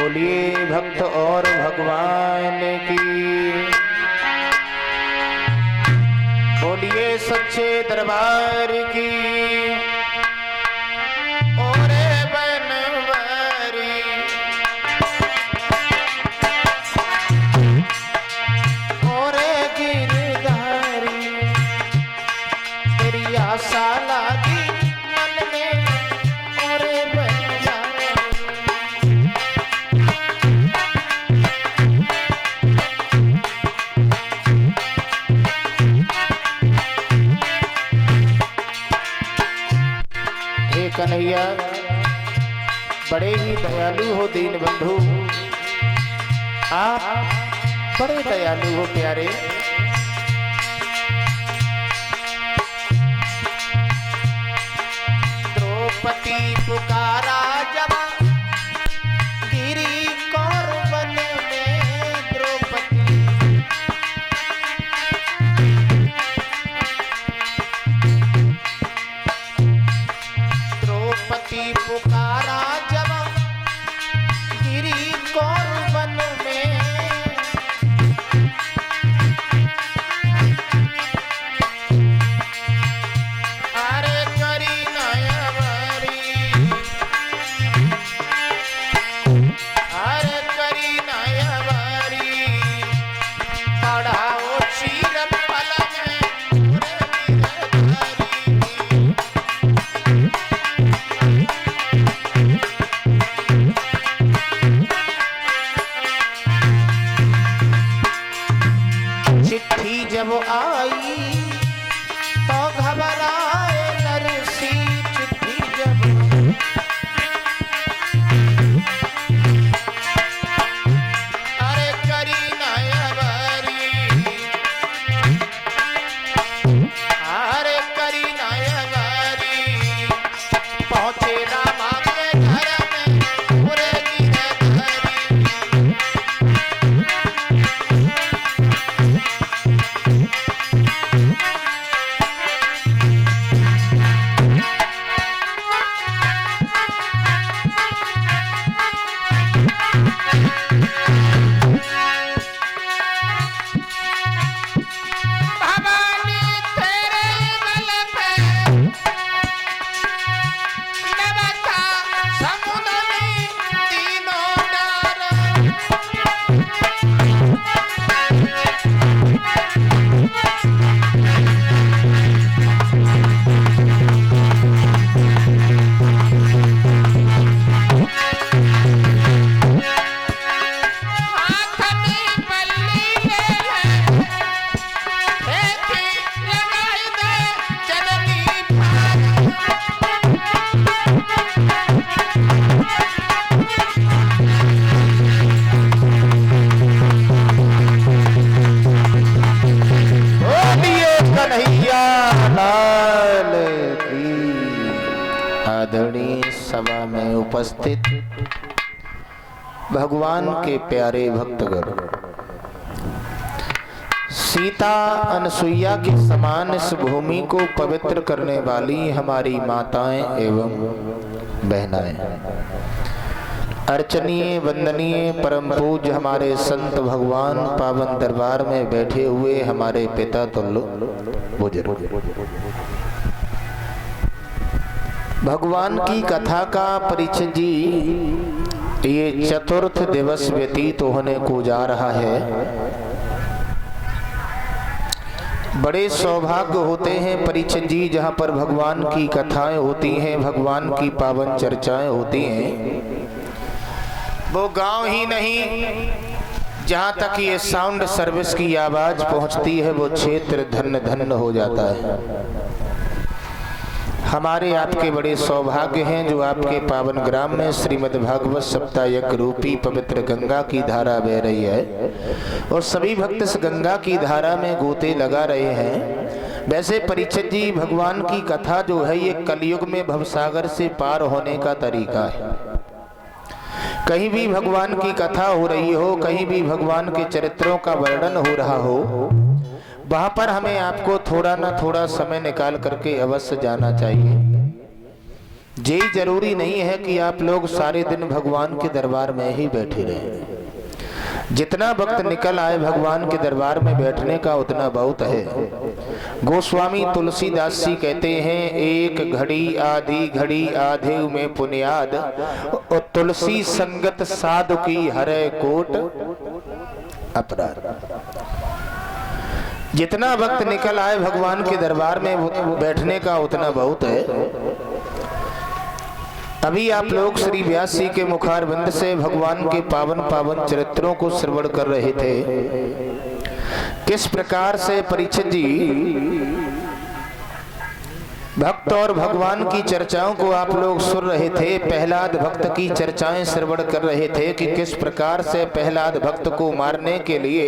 बोलिए भक्त और भगवान की, बोलिए सच्चे दरबार की। और बनवारी और गिरधारी, तेरी आशा लागी मन में और बनवारी। हे कन्हैया, बड़े ही दयालु हो दीन बंधु, आप बड़े दयालु हो प्यारे। द्रौपदी पुकारा जब गिरी कौर वन में, द्रौपदी द्रौपदी पुकारा जब गिरी कौर वन में, अरे करी नयवरी, अरे करी नयवरी, पढ़ाओ चीर पलंग चिट्ठी जब आई तो घबराए नरसी, चिट्ठी जब अरे करी नयवरी, अरे करी नयवरी, पहुंचे रामा के घर में पूरे गिरधारी। भवानी तेरे बल पे नवता समुद्र में तीनों डर, हाथ में बल्ली ले ले, देखी लगाई दे जननी भार। बोलिए कन्हैया लाल की। आदरणीय सभा में उपस्थित भगवान के प्यारे भक्तगण, सीता अनसुईया के समान इस भूमि को पवित्र करने वाली हमारी माताएं एवं बहनाएं, अर्चनीय वंदनीय परम पूज्य हमारे संत भगवान पावन दरबार में बैठे हुए हमारे पिता तुल्य बुजुर्ग, भगवान की कथा का परिचय जी ये चतुर्थ दिवस व्यतीत होने को जा रहा है। बड़े सौभाग्य होते हैं परिचय जी जहाँ पर भगवान की कथाएं होती हैं, भगवान की पावन चर्चाएं होती हैं। वो गांव ही नहीं, जहाँ तक ये साउंड सर्विस की आवाज पहुँचती है वो क्षेत्र धन्य धन्य हो जाता है। हमारे आपके बड़े सौभाग्य हैं जो आपके पावन ग्राम में श्रीमद् भागवत सप्ताह रूपी पवित्र गंगा की धारा बह रही है और सभी भक्त इस गंगा की धारा में गोते लगा रहे हैं। वैसे परिचित जी, भगवान की कथा जो है ये कलयुग में भवसागर से पार होने का तरीका है। कहीं भी भगवान की कथा हो रही हो, कहीं भी भगवान के चरित्रों का वर्णन हो रहा हो, वहां पर हमें आपको थोड़ा ना थोड़ा समय निकाल करके अवश्य जाना चाहिए। ये जरूरी नहीं है कि आप लोग सारे दिन भगवान के दरबार में ही बैठे रहें। जितना वक्त निकल आए भगवान के दरबार में बैठने का उतना बहुत है। गोस्वामी तुलसीदास जी कहते हैं, एक घड़ी आधी घड़ी आधे में पुनियाद, और तुलसी संगत साधु की हरे कोट अपराध। जितना वक्त निकल आए भगवान के दरबार में बैठने का उतना बहुत है। अभी आप लोग श्री व्यास जी के मुखारबिंद से भगवान के पावन पावन चरित्रों को श्रवण कर रहे थे। किस प्रकार से परीक्षित जी भक्त और भगवान की चर्चाओं को आप लोग सुन रहे थे। प्रहलाद भक्त की चर्चाएं श्रवण कर रहे थे कि किस प्रकार से प्रहलाद भक्त को मारने के लिए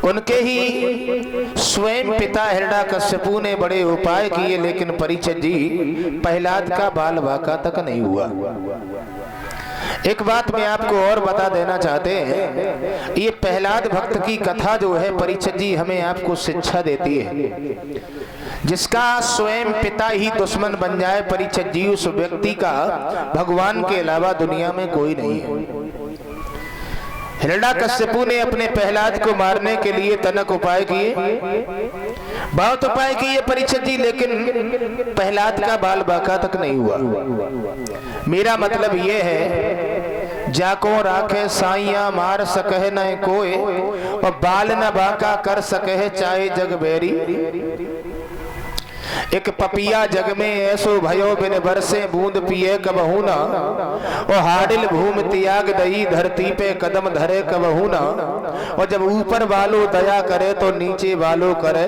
उनके ही स्वयं पिता हिरण्यकश्यपु ने बड़े उपाय किए, लेकिन परीक्षित जी प्रहलाद का बाल बाका तक नहीं हुआ। एक बात मैं आपको और बता देना चाहते हैं, ये प्रहलाद भक्त की कथा जो है परीक्षित जी हमें आपको शिक्षा देती है। जिसका स्वयं पिता ही दुश्मन बन जाए परीक्षित जी, उस व्यक्ति का भगवान के अलावा दुनिया में कोई नहीं है। हिरण्यकश्यपु ने अपने प्रहलाद को मारने के लिए तनक उपाय किए, बहुत उपाय किए परीक्षित जी, लेकिन प्रहलाद का बाल बाका तक नहीं हुआ। मेरा मतलब ये है, जाको राखे साइया मार सकहे न कोई, और बाल न बाका कर सकहे चाहे जग बेरी। एक पपिया जग में ऐसो भयो बिन बरसे बूंद पिए कबहू ना, और हाडिल भूमि त्याग दही धरती पे कदम धरे कबहू ना। और जब ऊपर वालों दया करे तो नीचे वालों करे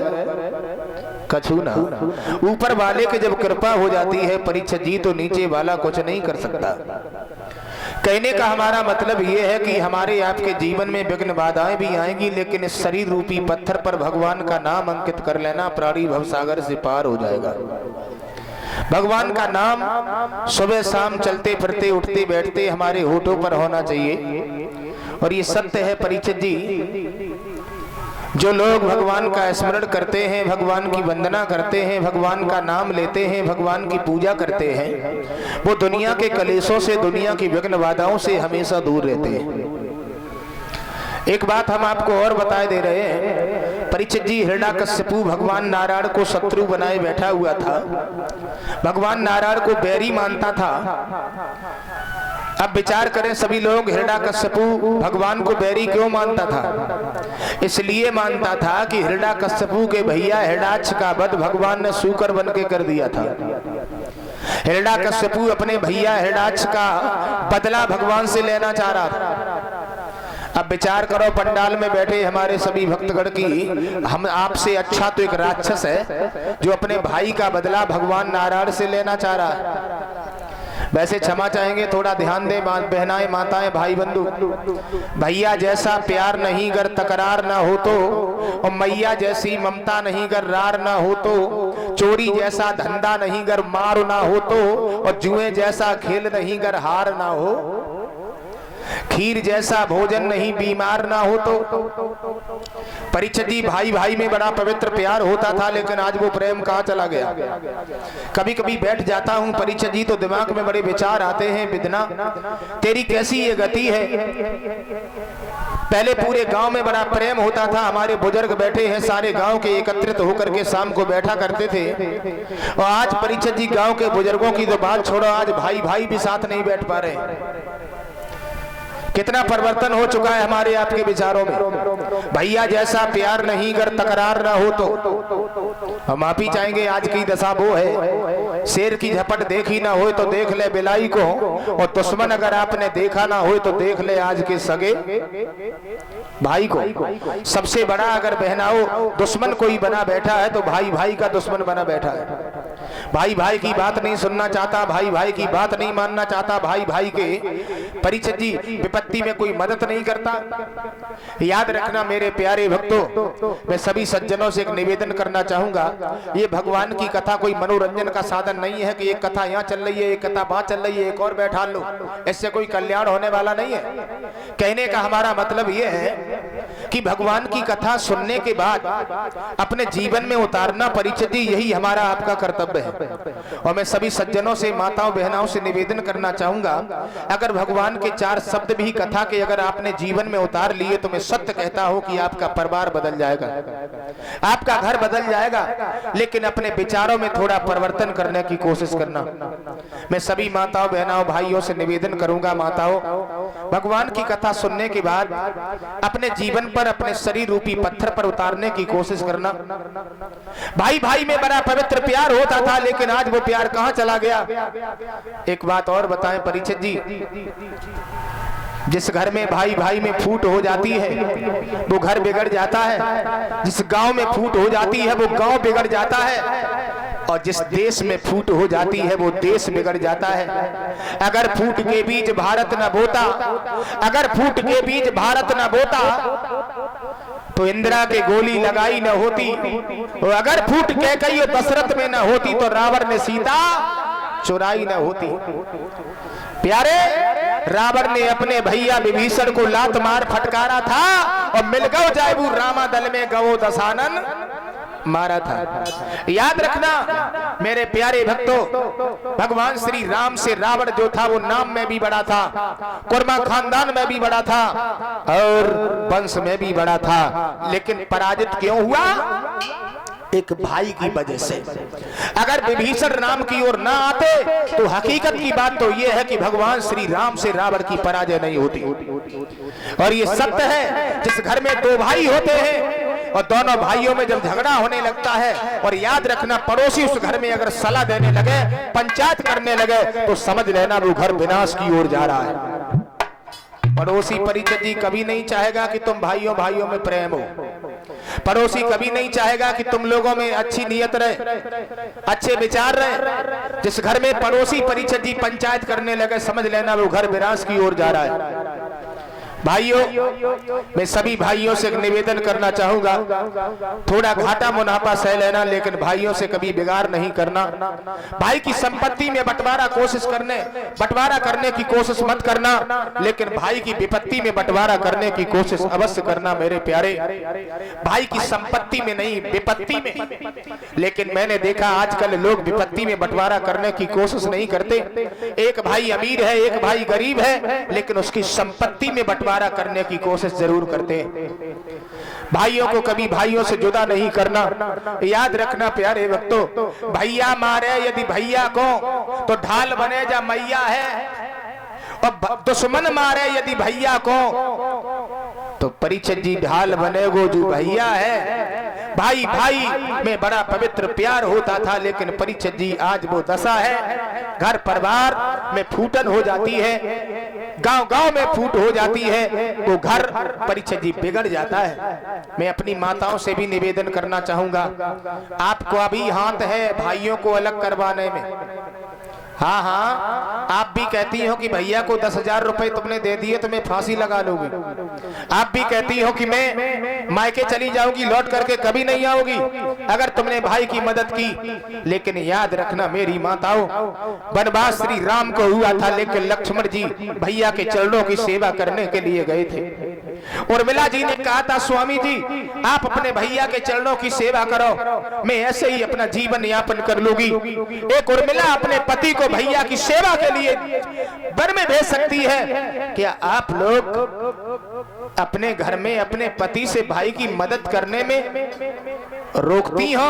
कछु ना। ऊपर वाले की जब कृपा हो जाती है परीक्षित जी, तो नीचे वाला कुछ नहीं कर सकता। कहने का हमारा मतलब यह है कि हमारे आपके जीवन में विघ्न बाधाएं भी आएंगी, लेकिन इस शरीर रूपी पत्थर पर भगवान का नाम अंकित कर लेना, प्राणी भवसागर से पार हो जाएगा। भगवान का नाम सुबह शाम चलते फिरते उठते बैठते हमारे होठों पर होना चाहिए। और ये सत्य है परीक्षित जी, जो लोग भगवान का स्मरण करते हैं, भगवान की वंदना करते हैं, भगवान का नाम लेते हैं, भगवान की पूजा करते हैं, वो दुनिया के कलेशों से, दुनिया की विघ्न बाधाओं से हमेशा दूर रहते हैं। एक बात हम आपको और बताए दे रहे हैं, परीक्षित जी हिरण्यकश्यपु भगवान नारायण को शत्रु बनाए बैठा हुआ था, भगवान नारायण को बैरी मानता था। अब विचार करें सभी लोग, हिरण्यकश्यपु भगवान को बैरी क्यों मानता था? इसलिए मानता था कि हिरण्यकश्यपु के भैया हिरण्याक्ष का वध भगवान ने सूकर बन के कर दिया था। हिरण्यकश्यपु अपने भैया हिरण्याक्ष का बदला भगवान से लेना चाह रहा था। अब विचार करो, पंडाल में बैठे हमारे सभी भक्तगण की, हम आपसे अच्छा तो एक राक्षस है जो अपने भाई का बदला भगवान नारायण से लेना चाह रहा है। वैसे क्षमा चाहेंगे, थोड़ा ध्यान दे बहनाएं, माताएं, भाई बंधु, भैया जैसा प्यार नहीं गर तकरार ना हो तो, और मैया जैसी ममता नहीं गर रार ना हो तो, चोरी जैसा धंधा नहीं गर मार ना हो तो, और जुए जैसा खेल नहीं गर हार ना हो, खीर जैसा भोजन नहीं बीमार ना हो तो। परीक्षित जी भाई भाई में बड़ा पवित्र प्यार होता था, लेकिन आज वो प्रेम कहाँ चला गया? कभी कभी बैठ जाता हूँ परीक्षित जी तो दिमाग में बड़े विचार आते हैं, विदना तेरी कैसी ये गति है। पहले पूरे गांव में बड़ा प्रेम होता था, हमारे बुजुर्ग बैठे हैं सारे गांव के एकत्रित होकर के शाम को बैठा करते थे, और आज परीक्षित जी गांव के बुजुर्गों की तो बात छोड़ो, आज भाई भाई भी साथ नहीं बैठ पा रहे। कितना परिवर्तन हो चुका है हमारे आपके विचारों में। भैया जैसा प्यार नहीं कर तकरार ना हो तो हम आप ही चाहेंगे। आज की दशा वो है, शेर की झपट देखी ना हो तो देख ले बिलाई को, और दुश्मन अगर आपने देखा ना हो तो देख ले आज के सगे भाई को। सबसे बड़ा अगर बहनाओ दुश्मन कोई बना बैठा है तो भाई भाई का दुश्मन बना बैठा है। भाई भाई की बात नहीं सुनना चाहता, भाई भाई की बात नहीं मानना चाहता, भाई भाई के परीक्षित जी विपत्ति में कोई मदद नहीं करता। याद रखना मेरे प्यारे भक्तों, मैं सभी सज्जनों से एक निवेदन करना चाहूंगा, ये भगवान की कथा कोई मनोरंजन का साधन नहीं है कि एक कथा यहाँ चल रही है, एक कथा वहां चल रही है, एक और बैठा लो, इससे कोई कल्याण होने वाला नहीं है। कहने का हमारा मतलब ये है कि भगवान की कथा सुनने के बाद अपने जीवन में उतारना परिचित जी, यही हमारा आपका कर्तव्य है। और मैं सभी सज्जनों से, माताओं बहनाओं से निवेदन करना चाहूंगा, अगर भगवान के 4 शब्द भी कथा के अगर आपने जीवन में उतार लिए तो मैं सत्य कहता हूं कि आपका परिवार बदल जाएगा, आपका घर बदल जाएगा। लेकिन अपने विचारों में थोड़ा परिवर्तन करने की कोशिश करना। मैं सभी माताओं बहनाओं भाइयों से निवेदन करूंगा, माताओं भगवान की कथा सुनने के बाद अपने जीवन पर, अपने शरीर रूपी पत्थर पर उतारने की कोशिश करना। भाई भाई में बड़ा पवित्र प्यार होता था, लेकिन आज वो प्यार कहां चला गया। एक बात और बताएं परीक्षित जी, जिस घर में भाई भाई में फूट हो जाती है वो घर बिगड़ जाता है, जिस गांव में फूट हो जाती है वो गांव बिगड़ जाता है, और जिस देश में फूट हो जाती है वो देश बिगड़ जाता है। अगर फूट के बीच भारत न बोता, अगर फूट के बीच भारत न बोता तो इंदिरा के गोली लगाई न होती, और अगर फूट कैकेयी और दशरथ में न होती तो रावण ने सीता चुराई न होती। प्यारे, रावण ने अपने भैया विभीषण को लात मार फटकारा था और मिल गौ जायबू रामा दल में गवो दशानन मारा था। याद रखना मेरे प्यारे भक्तों, भगवान श्री राम से रावण जो था वो नाम में भी बड़ा था, कुर्मा खानदान में भी बड़ा था और वंश में भी बड़ा था, लेकिन पराजित क्यों हुआ? एक भाई की वजह से। अगर विभीषण राम की ओर ना आते तो हकीकत की बात तो यह है कि भगवान श्री राम से रावण की पराजय नहीं होती। और ये सत्य है, जिस घर में 2 भाई होते हैं और दोनों भाइयों में जब झगड़ा होने लगता है, और याद रखना पड़ोसी उस घर में अगर सलाह देने लगे, पंचायत करने लगे, तो समझ लेना वो घर विनाश की ओर जा रहा है। पड़ोसी परिचित जी कभी नहीं चाहेगा कि तुम भाइयों भाइयों में प्रेम हो। पड़ोसी कभी नहीं चाहेगा कि तुम लोगों में अच्छी नियत रहे, अच्छे विचार रहे। जिस घर में पड़ोसी परिचित जी पंचायत करने लगे, समझ लेना वो घर विनाश की ओर जा रहा है। भाइयों, मैं सभी भाइयों से निवेदन करना चाहूंगा, थोड़ा घाटा मुनाफा सह लेना, लेकिन भाइयों से कभी बिगाड़ नहीं करना। भाई की संपत्ति में बंटवारा करने की कोशिश मत करना, लेकिन भाई की विपत्ति में बंटवारा करने की कोशिश अवश्य करना मेरे प्यारे। भाई की संपत्ति में नहीं, विपत्ति में। लेकिन मैंने देखा आजकल लोग विपत्ति में बंटवारा करने की कोशिश नहीं करते। एक भाई अमीर है, एक भाई गरीब है, लेकिन उसकी संपत्ति में बंटवारा करने की कोशिश जरूर करते हैं। भाइयों को कभी भाइयों से जुदा नहीं करना। याद रखना प्यारे भक्तों, भैया मारे यदि भैया को तो ढाल बने जा मैया है, और दुश्मन मारे यदि भैया को तो परिचित जी ढाल बने गो जो भैया है। भाई भाई में बड़ा पवित्र प्यार होता था, लेकिन परिचित जी आज वो दशा है, घर परिवार में फूटन हो जाती है, गांव गांव में फूट हो जाती है, वो घर परिचित जी बिगड़ जाता है। मैं अपनी माताओं से भी निवेदन करना चाहूंगा, आपको अभी हाथ है भाइयों को अलग करवाने में। हाँ हाँ, आप भी कहती हो कि भैया को 10,000 रुपए तुमने दे दिए तो मैं फांसी लगा लूंगी। आप भी कहती हो कि मैं मायके चली जाऊंगी, लौट करके कभी नहीं आऊंगी अगर तुमने भाई की मदद की। लेकिन याद रखना मेरी माताओं, वनवास श्री राम को हुआ था, लेकिन लक्ष्मण जी भैया के चरणों की सेवा करने के लिए गए थे। उर्मिला जी ने कहा था, स्वामी जी आप अपने भैया के चरणों की सेवा करो, मैं ऐसे ही अपना जीवन यापन कर लूंगी। एक उर्मिला अपने पति को भैया की सेवा के लिए वन में भेज सकती है। क्या आप लोग अपने घर में अपने पति से भाई की मदद करने में रोकती हो?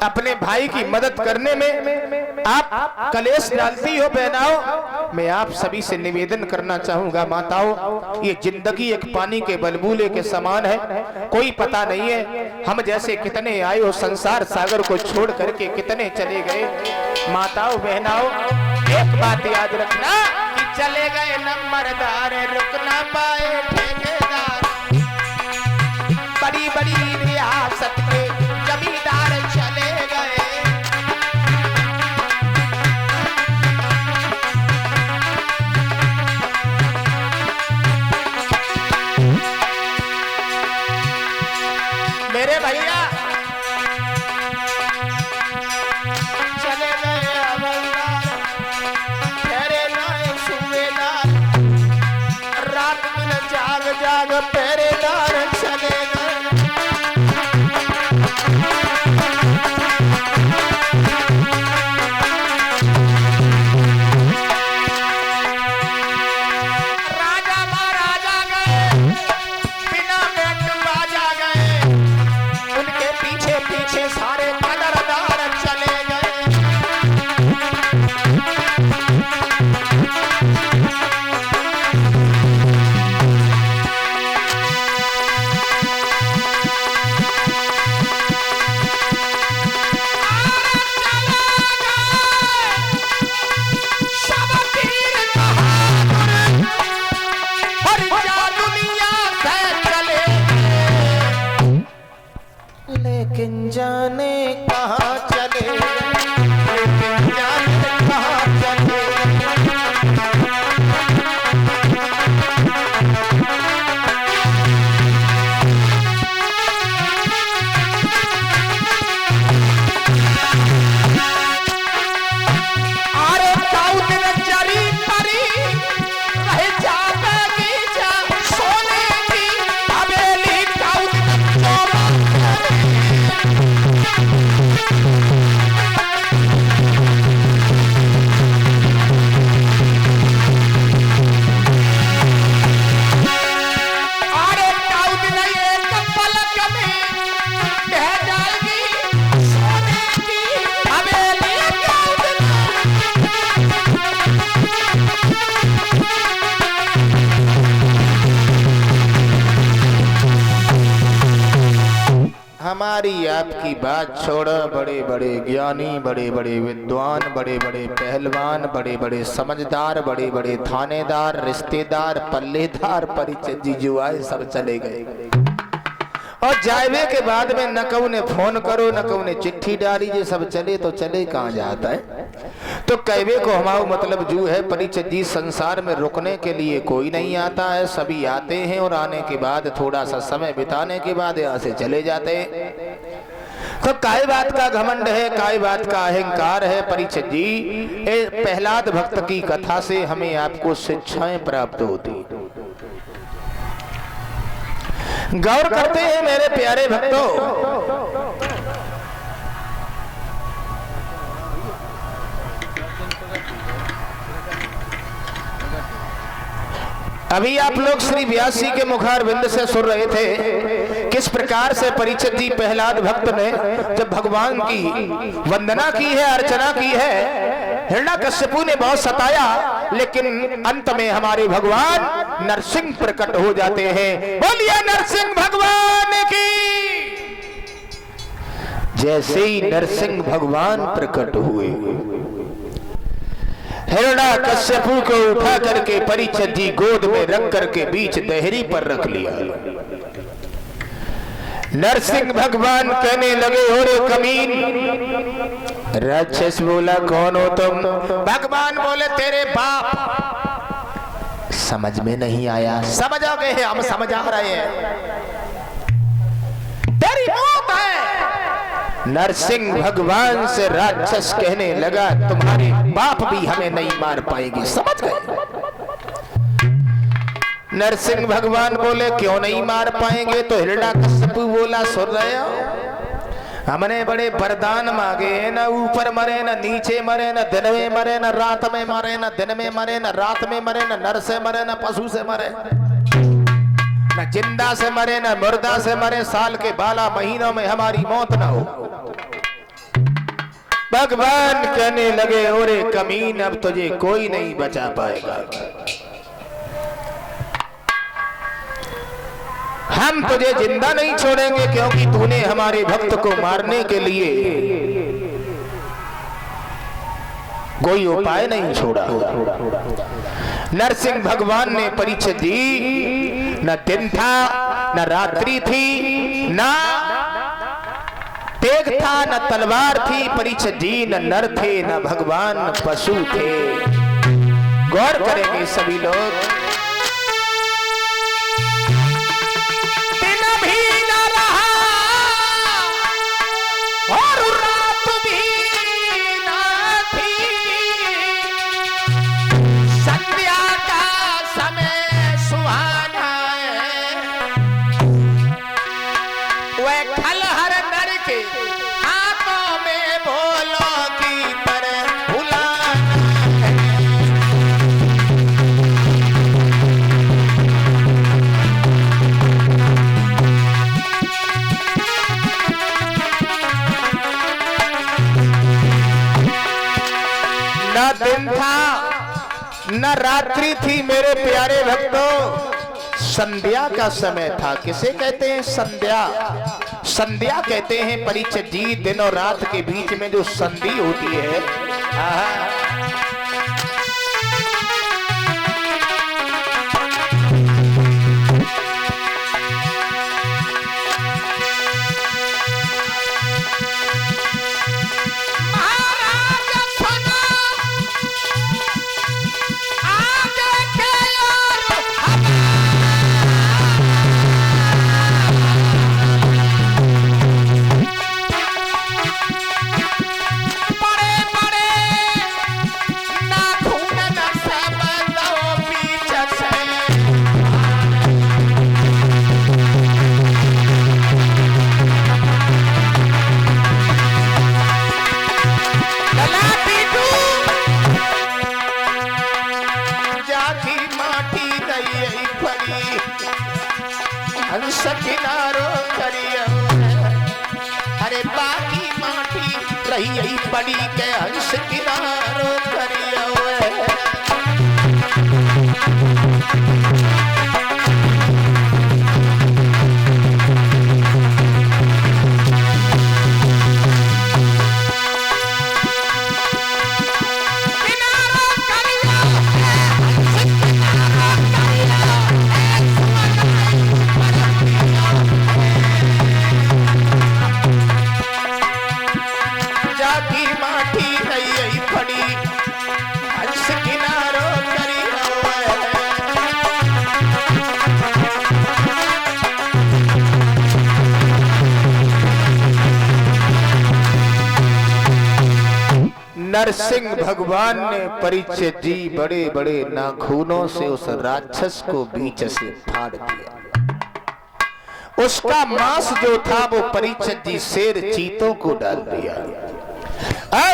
अपने भाई की मदद करने में आप कलेश डालती हो? बहनाओं, मैं आप सभी से निवेदन करना चाहूंगा, माताओं, ये जिंदगी एक पानी के बलबूले के समान है, कोई पता नहीं है हम जैसे कितने आए हो, संसार सागर को छोड़ करके कितने चले गए। माताओं बहनाओं, एक बात याद रखना कि चले गए नंबरदार, रुक ना पाए ठेकेदार, बड़ी बड़ी रियासत के जमींदार चले गए। मेरे भैया चले गए हवलदार, ठहरे नाए सूबेदार, रात दिन जाग जाग पहरेदार चले जाने कहाँ चले, लेकिन जाने कहाँ चले। हमारी आपकी बात छोड़ो, बड़े बड़े ज्ञानी, बड़े बड़े विद्वान, बड़े बड़े पहलवान, बड़े बड़े समझदार, बड़े बड़े थानेदार, रिश्तेदार, पल्लेदार, परिचित जी जो आए सब चले गए। और जावे के बाद में न कहू ने फोन करो, न कहू ने चिट्ठी डाली, जे सब चले तो चले कहाँ जाता है। तो कहवे को हमारा मतलब जो है परिचित जी, संसार में रुकने के लिए कोई नहीं आता है, सभी आते हैं और आने के बाद थोड़ा सा समय बिताने के बाद यहाँ से चले जाते हैं। तो काय बात का घमंड है, काय बात का अहंकार है। परिचित जी, प्रहलाद भक्त की कथा से हमें आपको शिक्षाएं प्राप्त होती। गौर करते हैं मेरे प्यारे भक्तों, अभी आप लोग श्री व्यास जी के मुखारविंद से सुन रहे थे किस प्रकार से परिचित जी प्रहलाद भक्त ने जब भगवान की वंदना की है, अर्चना की है, हिरण्याकश्यपु ने बहुत सताया, लेकिन अंत में हमारे भगवान नरसिंह प्रकट हो जाते हैं। बोलिए नरसिंह भगवान की। जैसे ही नरसिंह भगवान प्रकट हुए, हिरण्याकश्यपु को उठा करके परिचित जी गोद में रख करके बीच देहरी पर रख लिया। नरसिंह भगवान कहने लगे, ओरे कमीन। राक्षस बोला, कौन हो तुम? भगवान बोले, तेरे बाप। समझ में नहीं आया। समझ आ गए, हम समझ आ रहे हैं, तेरी मौत है। नरसिंह भगवान से राक्षस कहने लगा, तुम्हारे बाप भी हमें नहीं मार पाएंगे। समझ गए? नरसिंह भगवान बोले, क्यों नहीं मार पाएंगे? तो हिरण्याकश्यपु बोला, सुन रहे हो, हमने बड़े वरदान मांगे, न ऊपर मरे, न नीचे मरे, न दिन में मरे, न रात में मरे, न दिन में मरे, न रात में मरे, न नर से मरे, न पशु से मरे, न जिंदा से मरे, न मुर्दा से मरे, साल के 12 महीनों में हमारी मौत न हो। भगवान कहने लगे, ओरे कमीन, अब तुझे कोई नहीं बचा पाएगा। हम तुझे जिंदा नहीं छोड़ेंगे, क्योंकि तूने हमारे भक्त को मारने के लिए कोई उपाय नहीं छोड़ा। नरसिंह भगवान ने परिचित दी, न दिन था, न रात्रि थी, न तेग था, न तलवार थी। परिचित जी, न नर थे, न भगवान पशु थे। गौर करेंगे सभी लोग। दिन था न रात्रि थी मेरे प्यारे भक्तों, संध्या का समय था। किसे कहते हैं? संध्या। संध्या कहते हैं परिचित जी, दिन और रात के बीच में जो संधि होती है। करी हंस किनारो करियो अरे बाकी माटी रही पड़ी के हंस किनारो करियो नरसिंह भगवान ने परीक्षित जी बड़े बड़े नाखूनों से उस राक्षस को बीच से फाड़ दिया। उसका मांस जो था वो परीक्षित जी शेर चीतों को डाल दिया।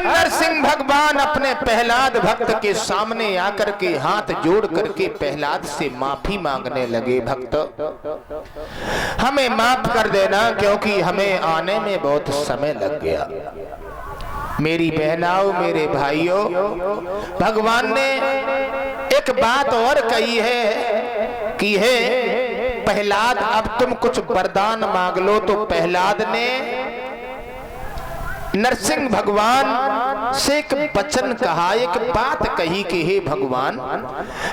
नरसिंह भगवान अपने प्रहलाद भक्त के सामने आकर के हाथ जोड़ करके प्रहलाद से माफी मांगने लगे, भक्त हमें माफ कर देना क्योंकि हमें आने में बहुत समय लग गया। मेरी बहनाओं मेरे भाइयों, भगवान ने एक बात और कही है कि हे प्रहलाद अब तुम कुछ वरदान मांग लो। तो प्रहलाद ने नरसिंह भगवान से एक वचन कहा, एक बात कही कि हे भगवान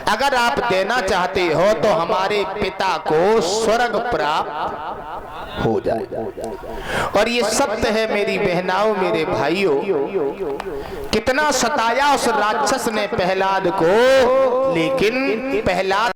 अगर आप देना चाहते हो तो हमारे पिता को स्वर्ग प्राप्त हो जाए। और ये सत्य है मेरी बहनाओं मेरे भाइयों। कितना सताया उस राक्षस ने प्रहलाद को, लेकिन प्रहलाद